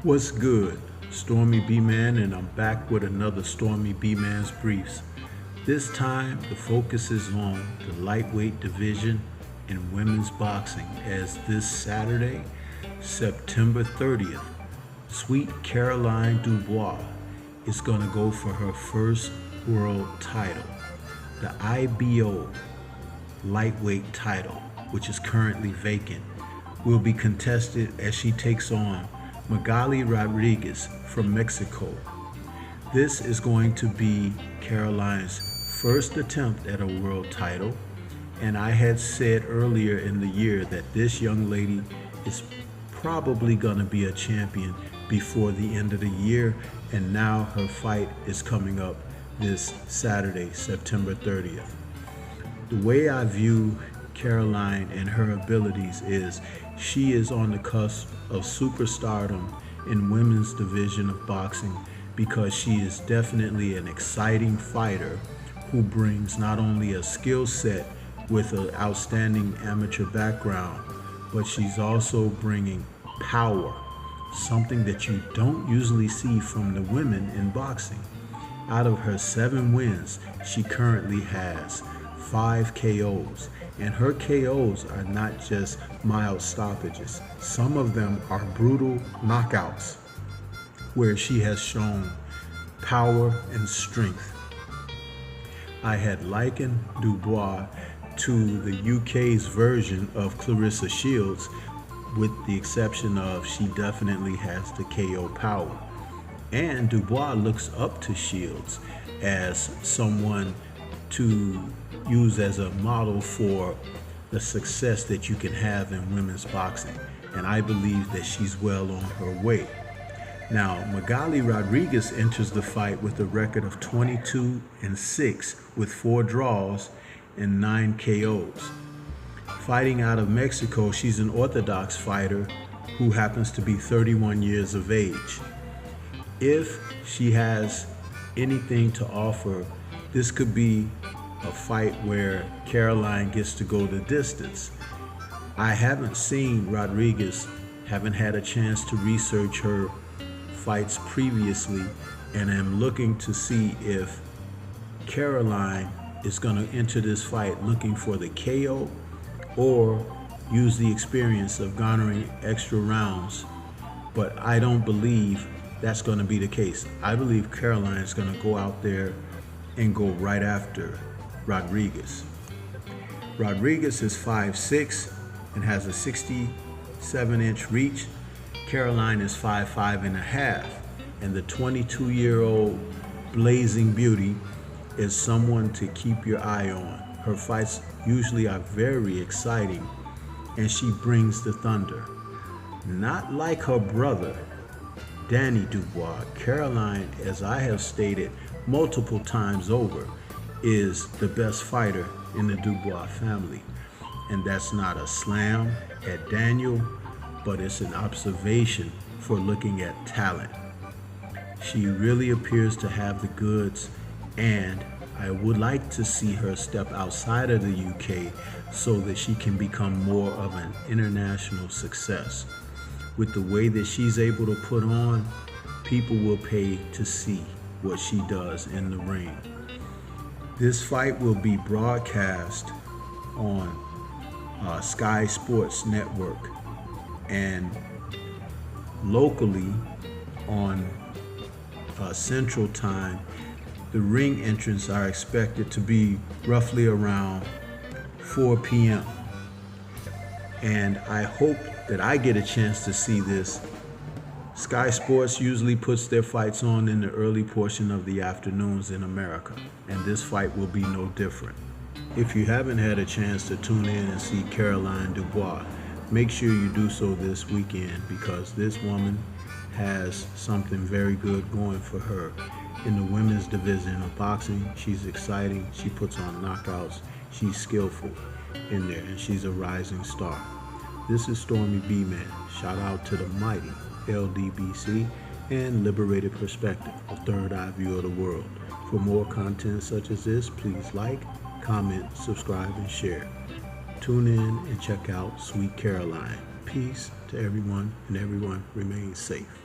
What's good? Stormy B-Man, and I'm back with another Stormy B-Man's Briefs. This time, the focus is on the lightweight division in women's boxing, as this Saturday, September 30th, Sweet Caroline Dubois is going to go for her first world title, the IBO lightweight title, which is currently vacant, will be contested as she takes on Magali Rodriguez from Mexico. This is going to be Caroline's first attempt at a world title, and I had said earlier in the year that this young lady is probably going to be a champion before the end of the year, and now her fight is coming up this Saturday, September 30th. The way I view Caroline and her abilities is she is on the cusp of superstardom in women's division of boxing, because she is definitely an exciting fighter who brings not only a skill set with an outstanding amateur background, but she's also bringing power, something that you don't usually see from the women in boxing. Out of her 7 wins, she currently has 5 KOs, and her KOs are not just mild stoppages. Some of them are brutal knockouts where she has shown power and strength. I had likened Dubois to the UK's version of Clarissa Shields, with the exception of she definitely has the KO power. And Dubois looks up to Shields as someone to use as a model for the success that you can have in women's boxing, and I believe that she's well on her way. Now, Magali Rodriguez enters the fight with a record of 22-6 with 4 draws and 9 KOs. Fighting out of Mexico, she's an orthodox fighter who happens to be 31 years of age. If she has anything to offer, this could be a fight where Caroline gets to go the distance. I haven't seen Rodriguez, haven't had a chance to research her fights previously, and I'm looking to see if Caroline is going to enter this fight looking for the KO or use the experience of garnering extra rounds. But I don't believe that's going to be the case. I believe Caroline is going to go out there and go right after Rodriguez. Rodriguez is 5'6" and has a 67-inch reach. Caroline is 5'5.5", and the 22-year-old blazing beauty is someone to keep your eye on. Her fights usually are very exciting, and she brings the thunder. Not like her brother, Danny Dubois, Caroline, as I have stated multiple times over, is the best fighter in the Dubois family. And that's not a slam at Daniel, but it's an observation for looking at talent. She really appears to have the goods, and I would like to see her step outside of the UK so that she can become more of an international success. With the way that she's able to put on, people will pay to see what she does in the ring. This fight will be broadcast on Sky Sports Network, and locally on Central Time. The ring entrants are expected to be roughly around 4 p.m. And I hope that I get a chance to see this. Sky Sports usually puts their fights on in the early portion of the afternoons in America, and this fight will be no different. If you haven't had a chance to tune in and see Caroline Dubois, make sure you do so this weekend, because this woman has something very good going for her in the women's division of boxing. She's exciting, she puts on knockouts, she's skillful in there, and she's a rising star. This is Stormy B-Man. Shout out to the mighty LDBC and Liberated Perspective, a third eye view of the world. For more content such as this, please like, comment, subscribe, and share. Tune in and check out Sweet Caroline. Peace to everyone, and everyone remain safe.